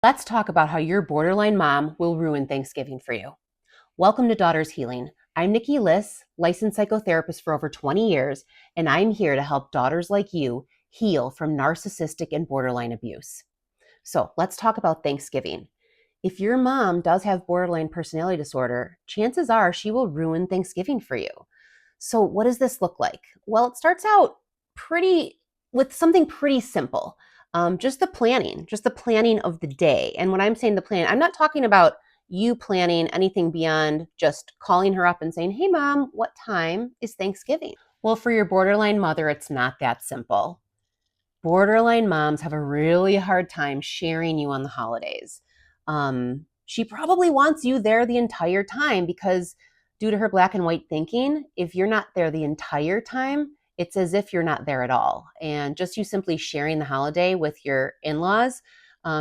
Let's talk about how your borderline mom will ruin Thanksgiving for you. Welcome to Daughters Healing. I'm Nikki Liss, licensed psychotherapist for over 20 years, and I'm here to help daughters like you heal from narcissistic and borderline abuse. So let's talk about Thanksgiving. If your mom does have borderline personality disorder, chances are she will ruin Thanksgiving for you. So what does this look like? Well, it starts out pretty with something pretty simple. Just the planning of the day. And when I'm saying the plan, I'm not talking about you planning anything beyond just calling her up and saying, "Hey mom, what time is Thanksgiving?" Well, for your borderline mother, it's not that simple. Borderline moms have a really hard time sharing you on the holidays. She probably wants you there the entire time because, due to her black and white thinking, if you're not there the entire time, it's as if you're not there at all. And just you simply sharing the holiday with your in laws,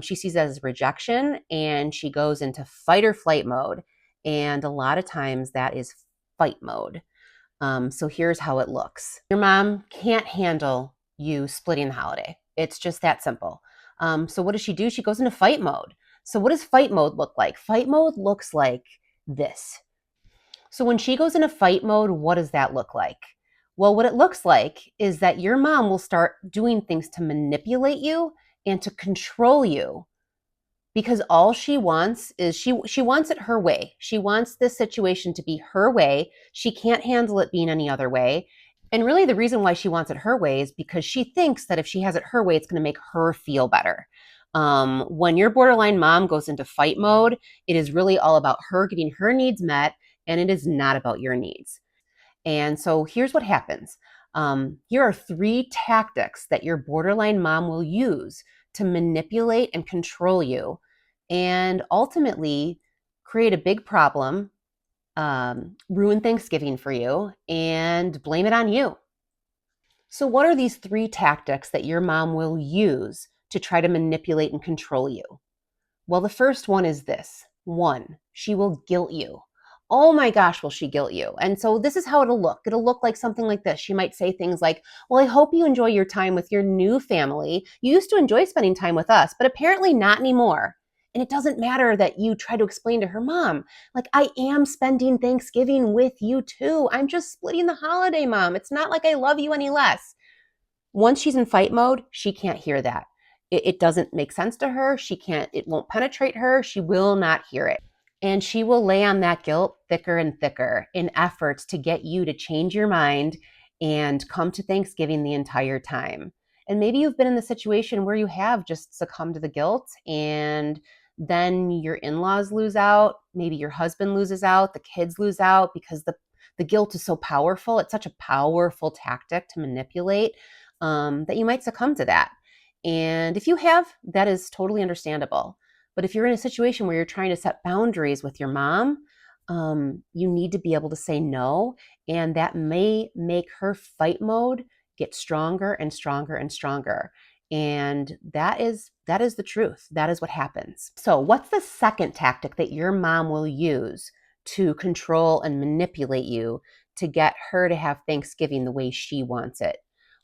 she sees that as rejection and she goes into fight or flight mode. And a lot of times that is fight mode. So here's how it looks. Your mom can't handle you splitting the holiday. It's just that simple. So what does she do? She goes into fight mode. So what does fight mode look like? Fight mode looks like this. So when she goes into fight mode, what does that look like? Well, what it looks like is that your mom will start doing things to manipulate you and to control you, because all she wants is she wants it her way. She wants this situation to be her way. She can't handle it being any other way. And really the reason why she wants it her way is because she thinks that if she has it her way, it's going to make her feel better. When your borderline mom goes into fight mode, it is really all about her getting her needs met, and it is not about your needs. And so here's what happens. Here are 3 tactics that your borderline mom will use to manipulate and control you and ultimately create a big problem, ruin Thanksgiving for you, and blame it on you. So, what are these 3 tactics that your mom will use to try to manipulate and control you? Well, the first one is this. 1, she will guilt you. Oh my gosh, will she guilt you? And so this is how it'll look. It'll look like something like this. She might say things like, "Well, I hope you enjoy your time with your new family. You used to enjoy spending time with us, but apparently not anymore." And it doesn't matter that you try to explain to her mom, like, "I am spending Thanksgiving with you too. I'm just splitting the holiday, mom. It's not like I love you any less." Once she's in fight mode, she can't hear that. It doesn't make sense to her. It won't penetrate her. She will not hear it. And she will lay on that guilt thicker and thicker in efforts to get you to change your mind and come to Thanksgiving the entire time. And maybe you've been in the situation where you have just succumbed to the guilt, and then your in-laws lose out. Maybe your husband loses out. The kids lose out because the guilt is so powerful. It's such a powerful tactic to manipulate, that you might succumb to that. And if you have, that is totally understandable. But if you're in a situation where you're trying to set boundaries with your mom, you need to be able to say no. And that may make her fight mode get stronger and stronger and stronger. And that is the truth. That is what happens. So what's the second tactic that your mom will use to control and manipulate you to get her to have Thanksgiving the way she wants it?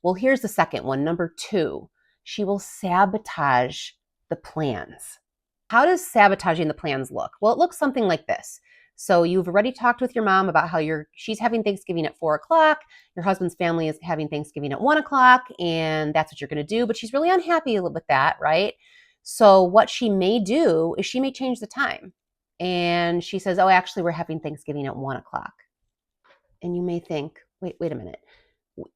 Well, here's the second one. Number 2, she will sabotage the plans. How does sabotaging the plans look? Well, it looks something like this. So you've already talked with your mom about how she's having Thanksgiving at 4:00. Your husband's family is having Thanksgiving at 1:00, and that's what you're going to do. But she's really unhappy with that, right? So what she may do is she may change the time. And she says, "Oh, actually, we're having Thanksgiving at 1:00. And you may think, wait a minute.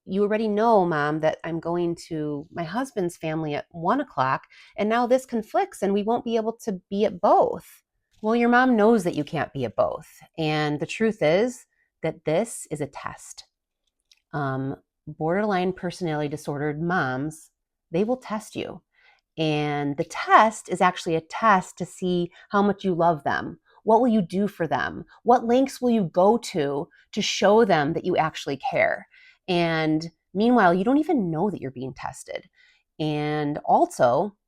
You already know, mom, that I'm going to my husband's family at 1:00, and now this conflicts and we won't be able to be at both." Well, your mom knows that you can't be at both. And the truth is that this is a test. Borderline personality disordered moms, they will test you. And the test is actually a test to see how much you love them. What will you do for them? What lengths will you go to show them that you actually care? And meanwhile, you don't even know that you're being tested. And also,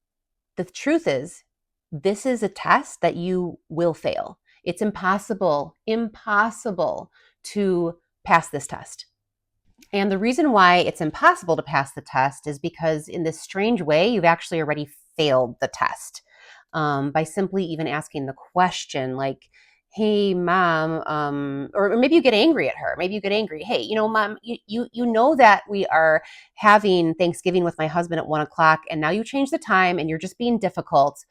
the truth is, this is a test that you will fail. It's impossible to pass this test. And the reason why it's impossible to pass the test is because in this strange way, you've actually already failed the test. by simply even asking the question like, hey mom, or maybe you get angry at her. Maybe you get angry. Hey, mom, you know that we are having Thanksgiving with my husband at 1 o'clock, and now you change the time and you're just being difficult.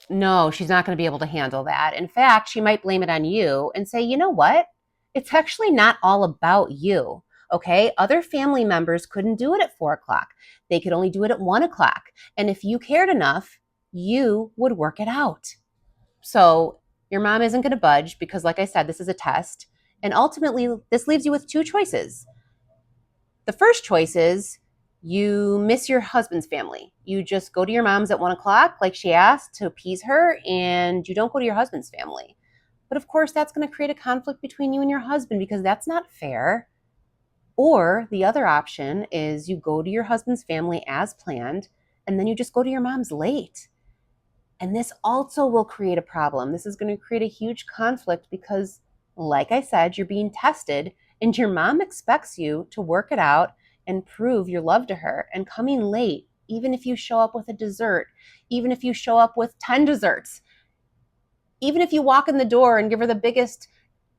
No, she's not going to be able to handle that. In fact, she might blame it on you and say, you know what? It's actually not all about you. Okay. Other family members couldn't do it at 4 o'clock. They could only do it at 1 o'clock. And if you cared enough, you would work it out. So your mom isn't going to budge because, like I said, this is a test. And ultimately, this leaves you with two choices. The first choice is you miss your husband's family. You just go to your mom's at 1 o'clock, like she asked, to appease her, and you don't go to your husband's family. But of course, that's going to create a conflict between you and your husband because that's not fair. Or the other option is you go to your husband's family as planned, and then you just go to your mom's late. And this also will create a problem. This is going to create a huge conflict because, like I said, you're being tested and your mom expects you to work it out and prove your love to her. And coming late, even if you show up with a dessert, even if you show up with 10 desserts, even if you walk in the door and give her the biggest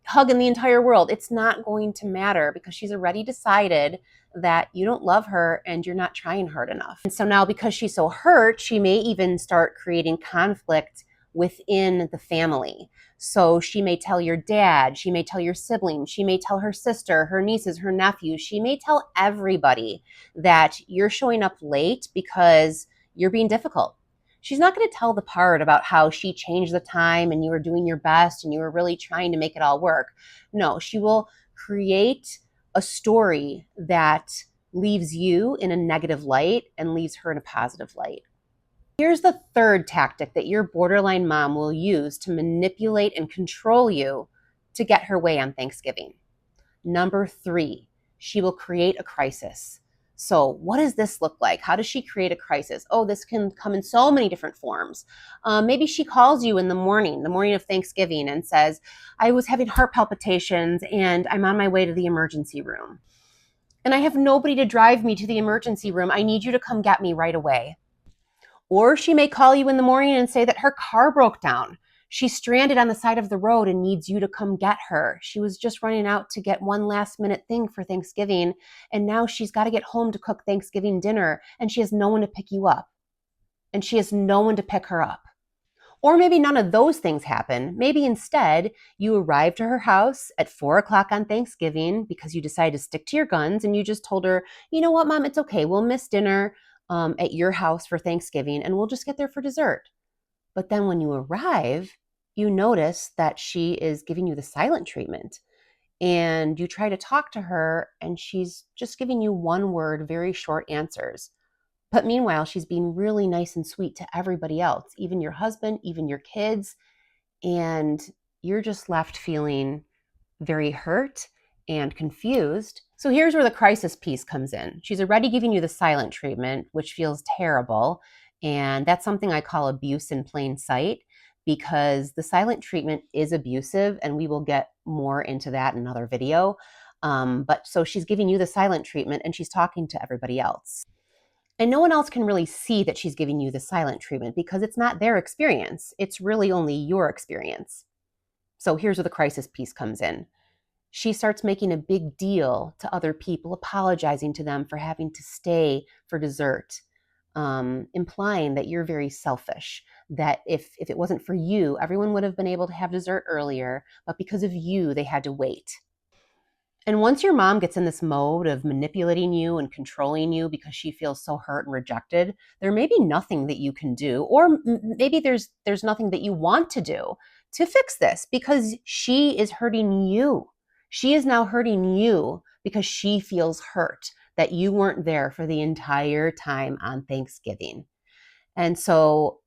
hug in the entire world, it's not going to matter because she's already decided that you don't love her and you're not trying hard enough. And so now, because she's so hurt, she may even start creating conflict within the family. So she may tell your dad, she may tell your siblings, she may tell her sister, her nieces, her nephews, she may tell everybody that you're showing up late because you're being difficult. She's not going to tell the part about how she changed the time and you were doing your best and you were really trying to make it all work. No, she will create a story that leaves you in a negative light and leaves her in a positive light. Here's the third tactic that your borderline mom will use to manipulate and control you to get her way on Thanksgiving. Number 3, she will create a crisis. So what does this look like? How does she create a crisis? Oh, this can come in so many different forms. Maybe she calls you in the morning of Thanksgiving, and says, I was having heart palpitations and I'm on my way to the emergency room. And I have nobody to drive me to the emergency room. I need you to come get me right away. Or she may call you in the morning and say that her car broke down. She's stranded on the side of the road and needs you to come get her. She was just running out to get one last minute thing for Thanksgiving, and now she's got to get home to cook Thanksgiving dinner, and she has no one to pick you up. And she has no one to pick her up. Or maybe none of those things happen. Maybe instead you arrive to her house at 4 o'clock on Thanksgiving because you decided to stick to your guns and you just told her, you know what, Mom, it's okay. We'll miss dinner at your house for Thanksgiving and we'll just get there for dessert. But then when you arrive, you notice that she is giving you the silent treatment. And you try to talk to her and she's just giving you one word, very short answers. But meanwhile, she's being really nice and sweet to everybody else, even your husband, even your kids. And you're just left feeling very hurt and confused. So here's where the crisis piece comes in. She's already giving you the silent treatment, which feels terrible. And that's something I call abuse in plain sight, because the silent treatment is abusive, and we will get more into that in another video. But so she's giving you the silent treatment and she's talking to everybody else. And no one else can really see that she's giving you the silent treatment because it's not their experience. It's really only your experience. So here's where the crisis piece comes in. She starts making a big deal to other people, apologizing to them for having to stay for dessert, implying that you're very selfish, that if it wasn't for you, everyone would have been able to have dessert earlier, but because of you, they had to wait. And once your mom gets in this mode of manipulating you and controlling you because she feels so hurt and rejected, there may be nothing that you can do, or maybe there's nothing that you want to do to fix this, because she is hurting you. She is now hurting you because she feels hurt that you weren't there for the entire time on Thanksgiving. And so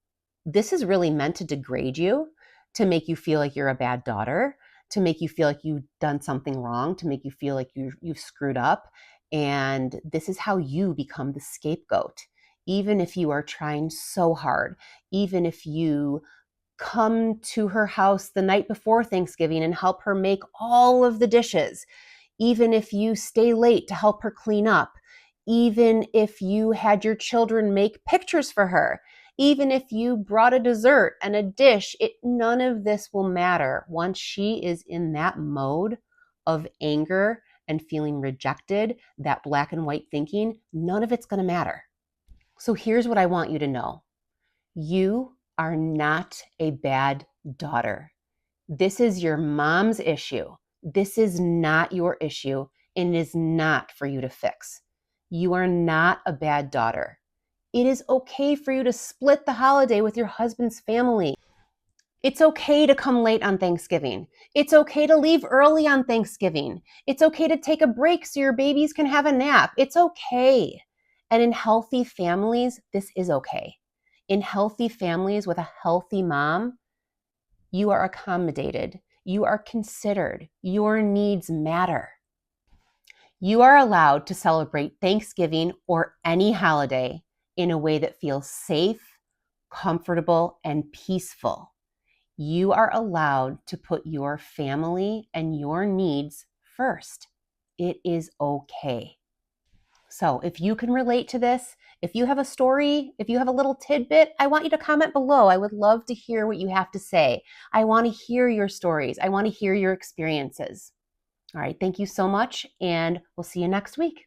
this is really meant to degrade you, to make you feel like you're a bad daughter, to make you feel like you've done something wrong, to make you feel like you've screwed up. And this is how you become the scapegoat. Even if you are trying so hard, even if you come to her house the night before Thanksgiving and help her make all of the dishes, even if you stay late to help her clean up, even if you had your children make pictures for her, Even if you brought a dessert and a dish, none of this will matter. Once she is in that mode of anger and feeling rejected, that black and white thinking, none of it's going to matter. So here's what I want you to know. You are not a bad daughter. This is your mom's issue. This is not your issue and it is not for you to fix. You are not a bad daughter. It is okay for you to split the holiday with your husband's family. It's okay to come late on Thanksgiving. It's okay to leave early on Thanksgiving. It's okay to take a break so your babies can have a nap. It's okay. And in healthy families, this is okay. In healthy families with a healthy mom, you are accommodated. You are considered. Your needs matter. You are allowed to celebrate Thanksgiving or any holiday in a way that feels safe, comfortable, and peaceful. You are allowed to put your family and your needs first. It is okay. So if you can relate to this, if you have a story, if you have a little tidbit, I want you to comment below. I would love to hear what you have to say. I want to hear your stories. I want to hear your experiences. All right, thank you so much, and we'll see you next week.